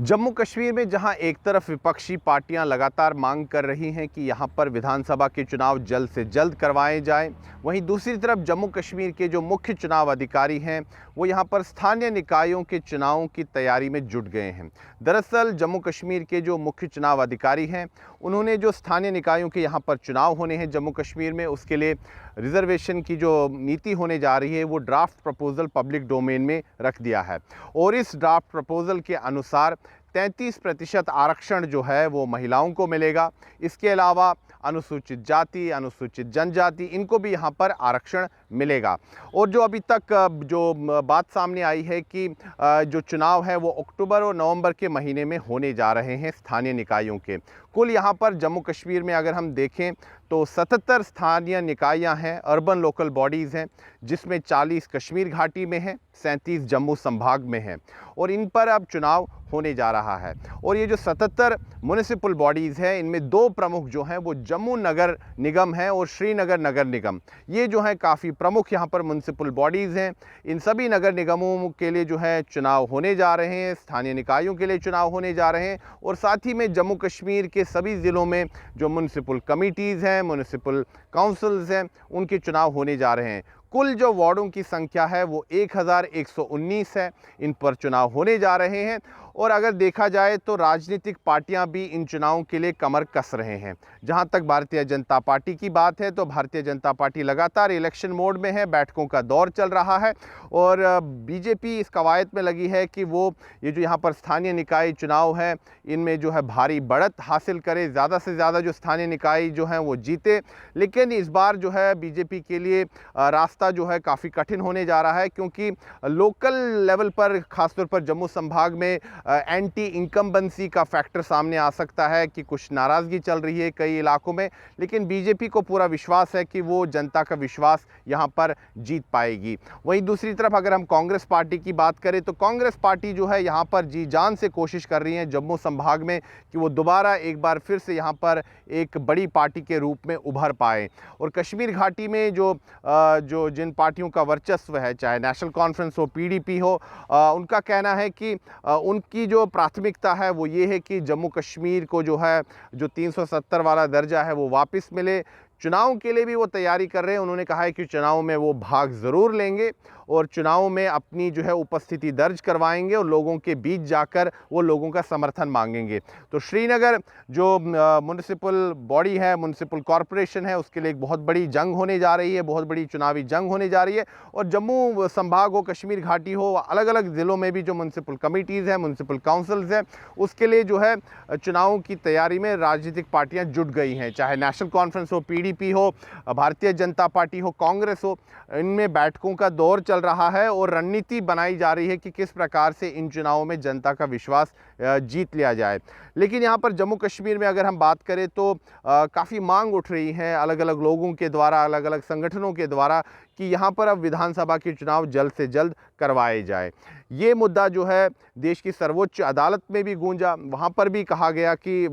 जम्मू कश्मीर में जहां एक तरफ विपक्षी पार्टियां लगातार मांग कर रही हैं कि यहां पर विधानसभा के चुनाव जल्द से जल्द करवाए जाएं, वहीं दूसरी तरफ जम्मू कश्मीर के जो मुख्य चुनाव अधिकारी हैं वो यहां पर स्थानीय निकायों के चुनावों की तैयारी में जुट गए हैं। दरअसल जम्मू कश्मीर के जो मुख्य चुनाव अधिकारी हैं उन्होंने जो स्थानीय निकायों के यहां पर चुनाव होने हैं जम्मू कश्मीर में, उसके लिए रिजर्वेशन की जो नीति होने जा रही है वो ड्राफ्ट प्रपोजल पब्लिक डोमेन में रख दिया है और इस ड्राफ्ट प्रपोजल के अनुसार 33% आरक्षण जो है वो महिलाओं को मिलेगा। इसके अलावा अनुसूचित जाति, अनुसूचित जनजाति, इनको भी यहाँ पर आरक्षण मिलेगा। और जो अभी तक जो बात सामने आई है कि जो चुनाव है वो अक्टूबर और नवंबर के महीने में होने जा रहे हैं स्थानीय निकायों के। कुल यहाँ पर जम्मू कश्मीर में अगर हम देखें तो 77 स्थानीय निकायाँ हैं, अर्बन लोकल बॉडीज़ हैं, जिसमें 40 कश्मीर घाटी में हैं, 37 जम्मू संभाग में हैं और इन पर अब चुनाव होने जा रहा है। और ये जो 77 म्युनिसिपल बॉडीज़ हैं इनमें दो प्रमुख जो हैं वो जम्मू नगर निगम है और श्रीनगर नगर निगम, ये जो है काफ़ी प्रमुख यहाँ पर म्युनिसिपल बॉडीज़ हैं। इन सभी नगर निगमों के लिए जो है चुनाव होने जा रहे हैं, स्थानीय निकायों के लिए चुनाव होने जा रहे हैं और साथ ही में जम्मू कश्मीर के सभी ज़िलों में जो म्युनिसिपल कमिटीज़ हैं, म्युनिसिपल काउंसिल्स हैं, उनके चुनाव होने जा रहे हैं। कुल जो वार्डों की संख्या है वो 1119 है, इन पर चुनाव होने जा रहे हैं। और अगर देखा जाए तो राजनीतिक पार्टियां भी इन चुनावों के लिए कमर कस रहे हैं। जहां तक भारतीय जनता पार्टी की बात है तो भारतीय जनता पार्टी लगातार इलेक्शन मोड में है, बैठकों का दौर चल रहा है और बीजेपी इस कवायद में लगी है कि वो ये जो यहाँ पर स्थानीय निकाय चुनाव है इनमें जो है भारी बढ़त हासिल करे, ज़्यादा से ज़्यादा जो स्थानीय निकाय जो हैं वो जीते। लेकिन इस बार जो है बीजेपी के लिए रास्ता जो है काफ़ी कठिन होने जा रहा है, क्योंकि लोकल लेवल पर खासतौर पर जम्मू संभाग में एंटी इनकम्बेंसी का फैक्टर सामने आ सकता है कि कुछ नाराज़गी चल रही है कई इलाकों में, लेकिन बीजेपी को पूरा विश्वास है कि वो जनता का विश्वास यहाँ पर जीत पाएगी। वहीं दूसरी तरफ अगर हम कांग्रेस पार्टी की बात करें तो कांग्रेस पार्टी जो है यहाँ पर जी जान से कोशिश कर रही है जम्मू संभाग में कि वो दोबारा एक बार फिर से यहाँ पर एक बड़ी पार्टी के रूप में उभर पाए। और कश्मीर घाटी में जो जिन पार्टियों का वर्चस्व है, चाहे नेशनल कॉन्फ्रेंस हो, पीडीपी हो, उनका कहना है कि उनकी जो प्राथमिकता है वो ये है कि जम्मू कश्मीर को जो है जो 370 वाला दर्जा है वो वापस मिले। चुनाव के लिए भी वो तैयारी कर रहे हैं। उन्होंने कहा है कि चुनाव में वो भाग ज़रूर लेंगे और चुनाव में अपनी जो है उपस्थिति दर्ज करवाएंगे और लोगों के बीच जाकर वो लोगों का समर्थन मांगेंगे। तो श्रीनगर जो म्युनिसिपल बॉडी है, म्युनिसिपल कॉरपोरेशन है, उसके लिए एक बहुत बड़ी जंग होने जा रही है, बहुत बड़ी चुनावी जंग होने जा रही है। और जम्मू संभाग हो, कश्मीर घाटी हो, अलग अलग ज़िलों में भी जो म्युनिसिपल कमिटीज़ हैं, म्युनिसिपल काउंसिल्स हैं, उसके लिए जो है चुनावों की तैयारी में राजनीतिक पार्टियाँ जुट गई हैं। चाहे नेशनल कॉन्फ्रेंस हो, पीडीपी हो, भारतीय जनता पार्टी हो, कांग्रेस हो, इनमें बैठकों का दौर चल रहा है और रणनीति बनाई जा रही है कि किस प्रकार से इन चुनावों में जनता का विश्वास जीत लिया जाए। लेकिन यहाँ पर जम्मू कश्मीर में अगर हम बात करें तो काफ़ी मांग उठ रही है अलग अलग लोगों के द्वारा, अलग अलग संगठनों के द्वारा कि यहाँ पर अब विधानसभा के चुनाव जल्द से जल्द करवाए जाए। ये मुद्दा जो है देश की सर्वोच्च अदालत में भी गूंजा। वहाँ पर भी कहा गया कि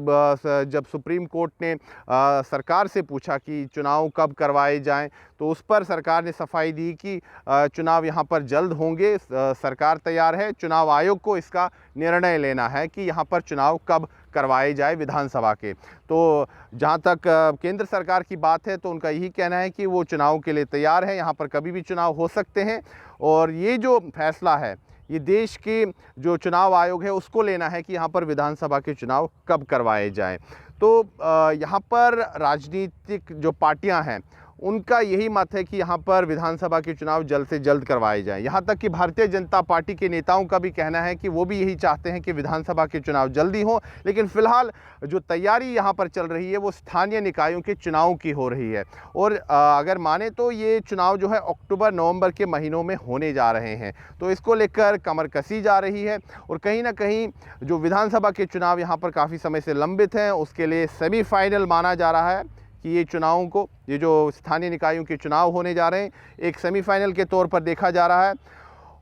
जब सुप्रीम कोर्ट ने सरकार से पूछा कि चुनाव कब करवाए जाएं तो उस पर सरकार ने सफाई दी कि चुनाव यहाँ पर जल्द होंगे, सरकार तैयार है, चुनाव आयोग को इसका निर्णय लेना है कि यहाँ पर चुनाव कब करवाए जाए विधानसभा के। तो जहाँ तक केंद्र सरकार की बात है तो उनका यही कहना है कि वो चुनाव के लिए तैयार है, यहाँ पर कभी भी चुनाव हो सकते हैं और ये जो फैसला है ये देश के जो चुनाव आयोग है उसको लेना है कि यहाँ पर विधानसभा के चुनाव कब करवाए जाएं। तो यहाँ पर राजनीतिक जो पार्टियाँ हैं उनका यही मत है कि यहाँ पर विधानसभा के चुनाव जल्द से जल्द करवाए जाएं। यहाँ तक कि भारतीय जनता पार्टी के नेताओं का भी कहना है कि वो भी यही चाहते हैं कि विधानसभा के चुनाव जल्दी हों, लेकिन फ़िलहाल जो तैयारी यहाँ पर चल रही है वो स्थानीय निकायों के चुनाव की हो रही है। और अगर माने तो ये चुनाव जो है अक्टूबर नवंबर के महीनों में होने जा रहे हैं, तो इसको लेकर कमर कसी जा रही है। और कहीं ना कहीं जो विधानसभा के चुनाव यहाँ पर काफ़ी समय से लंबित हैं, उसके लिए सेमीफाइनल माना जा रहा है कि ये चुनावों को, ये जो स्थानीय निकायों के चुनाव होने जा रहे हैं, एक सेमीफाइनल के तौर पर देखा जा रहा है।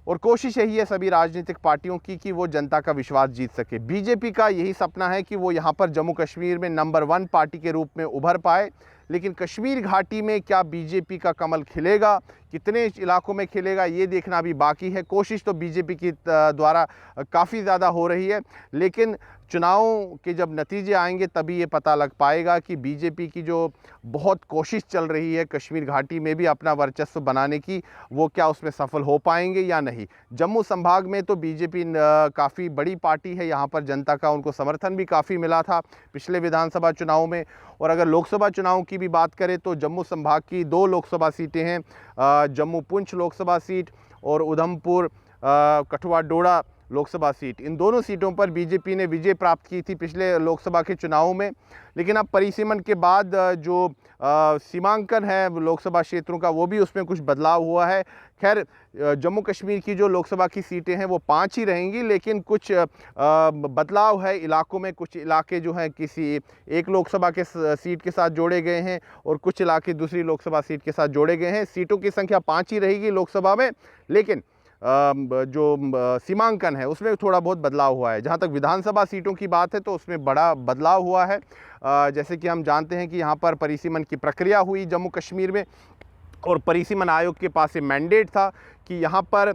और कोशिश यही है सभी राजनीतिक पार्टियों की कि वो जनता का विश्वास जीत सके। बीजेपी का यही सपना है कि वो यहाँ पर जम्मू कश्मीर में नंबर 1 पार्टी के रूप में उभर पाए, लेकिन कश्मीर घाटी में क्या बीजेपी का कमल खिलेगा, कितने इलाकों में खिलेगा, ये देखना अभी बाकी है। कोशिश तो बीजेपी की द्वारा काफ़ी ज़्यादा हो रही है, लेकिन चुनावों के जब नतीजे आएंगे तभी ये पता लग पाएगा कि बीजेपी की जो बहुत कोशिश चल रही है कश्मीर घाटी में भी अपना वर्चस्व बनाने की, वो क्या उसमें सफल हो पाएंगे या नहीं। जम्मू संभाग में तो बीजेपी काफ़ी बड़ी पार्टी है, यहाँ पर जनता का उनको समर्थन भी काफ़ी मिला था पिछले विधानसभा चुनाव में। और अगर लोकसभा चुनाव की भी बात करें तो जम्मू संभाग की 2 लोकसभा सीटें हैं, जम्मू पुंछ लोकसभा सीट और उधमपुर कठुआ डोडा लोकसभा सीट। इन दोनों सीटों पर बीजेपी ने विजय प्राप्त की थी पिछले लोकसभा के चुनावों में, लेकिन अब परिसीमन के बाद जो सीमांकन है लोकसभा क्षेत्रों का, वो भी उसमें कुछ बदलाव हुआ है। खैर, जम्मू कश्मीर की जो लोकसभा की सीटें हैं वो 5 ही रहेंगी, लेकिन कुछ बदलाव है इलाकों में। कुछ इलाके जो हैं किसी एक लोकसभा के सीट के साथ जोड़े गए हैं और कुछ इलाके दूसरी लोकसभा सीट के साथ जोड़े गए हैं। सीटों की संख्या 5 ही रहेगी लोकसभा में, लेकिन जो सीमांकन है उसमें थोड़ा बहुत बदलाव हुआ है। जहाँ तक विधानसभा सीटों की बात है तो उसमें बड़ा बदलाव हुआ है। जैसे कि हम जानते हैं कि यहाँ पर परिसीमन की प्रक्रिया हुई जम्मू कश्मीर में, और परिसीमन आयोग के पास ये मैंडेट था कि यहाँ पर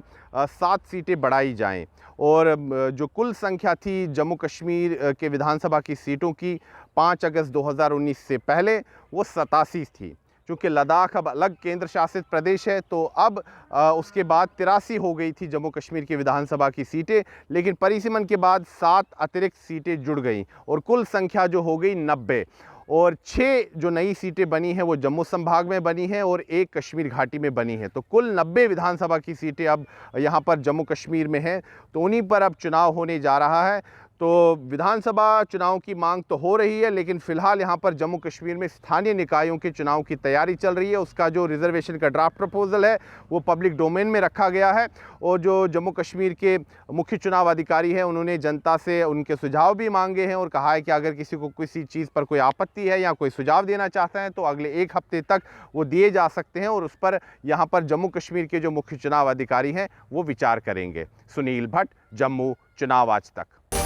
7 सीटें बढ़ाई जाएं, और जो कुल संख्या थी जम्मू कश्मीर के विधानसभा की सीटों की 5 अगस्त 2019 से पहले वो 87 थी। चूँकि लद्दाख अब अलग केंद्र शासित प्रदेश है तो अब उसके बाद 83 हो गई थी जम्मू कश्मीर की विधानसभा की सीटें, लेकिन परिसीमन के बाद 7 अतिरिक्त सीटें जुड़ गईं और कुल संख्या जो हो गई 90। और 6 जो नई सीटें बनी हैं वो जम्मू संभाग में बनी हैं और 1 कश्मीर घाटी में बनी है। तो कुल 90 विधानसभा की सीटें अब यहाँ पर जम्मू कश्मीर में हैं, तो उन्हीं पर अब चुनाव होने जा रहा है। तो विधानसभा चुनाव की मांग तो हो रही है, लेकिन फिलहाल यहाँ पर जम्मू कश्मीर में स्थानीय निकायों के चुनाव की तैयारी चल रही है। उसका जो रिजर्वेशन का ड्राफ्ट प्रपोजल है वो पब्लिक डोमेन में रखा गया है, और जो जम्मू कश्मीर के मुख्य चुनाव अधिकारी हैं उन्होंने जनता से उनके सुझाव भी मांगे हैं और कहा है कि अगर किसी को किसी चीज़ पर कोई आपत्ति है या कोई सुझाव देना चाहते हैं तो अगले 1 हफ्ते तक वो दिए जा सकते हैं, और उस पर यहाँ पर जम्मू कश्मीर के जो मुख्य चुनाव अधिकारी हैं वो विचार करेंगे। सुनील भट्ट, जम्मू, चुनाव आज तक।